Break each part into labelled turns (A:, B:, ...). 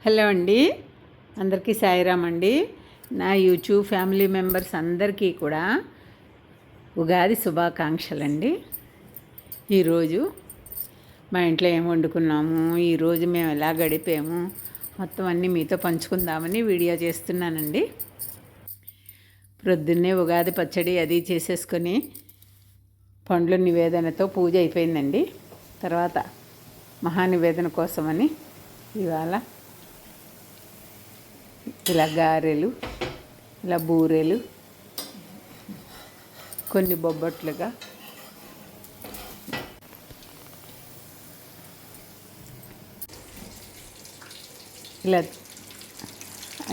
A: Hello అండి, అందరికీ సాయిరామ్ అండి. నా యూట్యూబ్ ఫ్యామిలీ మెంబర్స్ అందరికీ కూడా ఉగాది శుభాకాంక్షలు అండి. ఈరోజు మా ఇంట్లో ఏం వండుకున్నాము, ఈరోజు మేము ఎలా గడిపాము మొత్తం అన్నీ మీతో పంచుకుందామని వీడియో చేస్తున్నానండి. ప్రొద్దున్నే ఉగాది పచ్చడి అది చేసేసుకొని పండ్ల నివేదనతో పూజ అయిపోయిందండి. తర్వాత మహానివేదన కోసమని ఇవాళ ఇలా గారెలు, ఇలా బూరెలు, కొన్ని బొబ్బట్లుగా ఇలా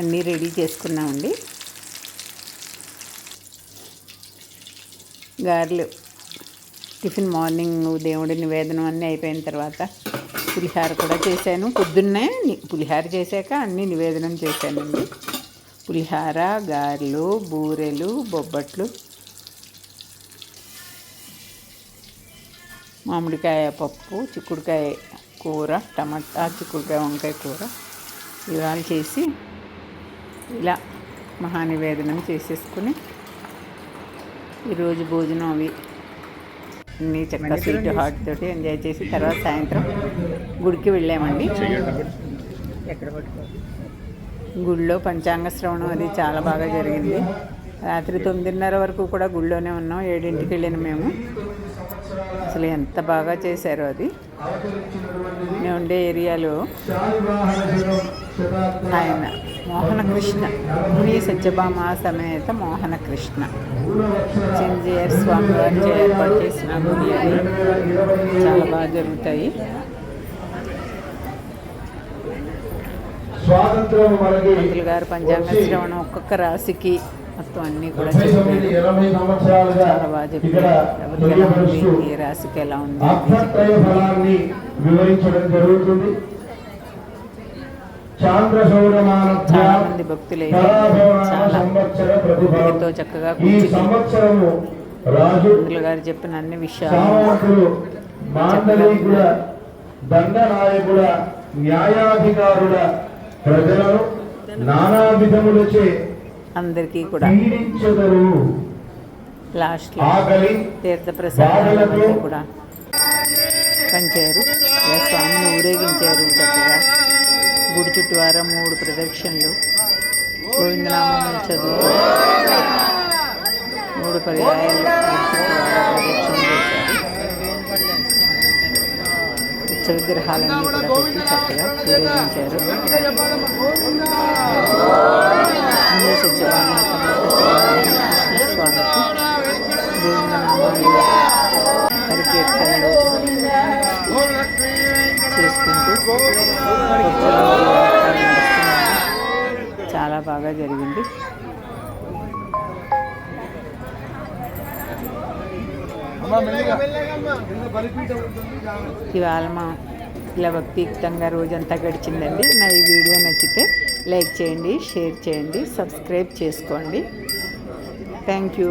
A: అన్నీ రెడీ చేసుకున్నామండి. గారెలు టిఫిన్ మార్నింగ్ దేవుడి నివేదనం అన్నీ అయిపోయిన తర్వాత పులిహార కూడా చేశాను. పొద్దున్నే పులిహార చేశాక అన్నీ నివేదనం చేశానండి. పులిహార, గారెలు, బూరెలు, బొబ్బట్లు, మామిడికాయ పప్పు, చిక్కుడుకాయ కూర, టమాటా చిక్కుడుకాయ వంకాయ కూర ఇవాళ చేసి ఇలా మహానివేదనం చేసేసుకుని ఈరోజు భోజనం అవి అన్నీ చక్కగా స్వీట్ హాట్ తోటి ఎంజాయ్ చేసి తర్వాత సాయంత్రం గుడికి వెళ్ళామండి. గుడిలో పంచాంగ శ్రవణం అది చాలా బాగా జరిగింది. రాత్రి 9:30 వరకు కూడా గుడిలోనే ఉన్నాం. 7ంటికి వెళ్ళిన మేము. అసలు ఎంత బాగా చేశారో అది. మేము ఉండే ఏరియాలో ఆయన మోహనకృష్ణ, ముని సత్యభామ సమేత మోహనకృష్ణ చెంజియర్ స్వామి వారి ఏర్పాటు చేసిన గుడి అది. చాలా బాగా జరుగుతాయి. పంతులు గారు పంచాంగ శ్రవణం ఒక్కొక్క రాశికి మొత్తం అన్నీ కూడా చెప్పారు. చాలా బాగా చెప్పారు. ఎవరికి ఎలా ఉంది, ఏ రాశికి ఎలా ఉంది వివరించడం జరుగుతుంది. చాలా మంది భక్తులు చాలా భక్తితో చక్కగా పంతులు గారు చెప్పిన అన్ని విషయాలు
B: దండనాయకుల న్యాయాధికారుల ప్రజలను నానా విధములచే
A: అందరికీ కూడా లాస్ట్లో తీర్థప్రసాదాలు కూడా పంచారు. స్వామిని ఊరేగించారు చక్కగా. గుడి చుట్టూ 3 ప్రదక్షిణలు గోవిందనామం చదువుతూ 3 పర్యాయాలు ప్రదక్షిణ చేశారు. ఉచ్చ విగ్రహాలన్నీ కూడా పెట్టి చక్కగా ఊరేగించారు. సత్యభామ సమేత స్వామికి గోవిందనామాలు హరికీర్తనలు చేసుకుంటూ చాలా బాగా జరిగింది. ఇవాళ మా ఇలా భక్తియుక్తంగా రోజంతా గడిచిందండి. నా ఈ వీడియో నచ్చితే లైక్ చేయండి, షేర్ చేయండి, సబ్స్క్రైబ్ చేసుకోండి. Thank you.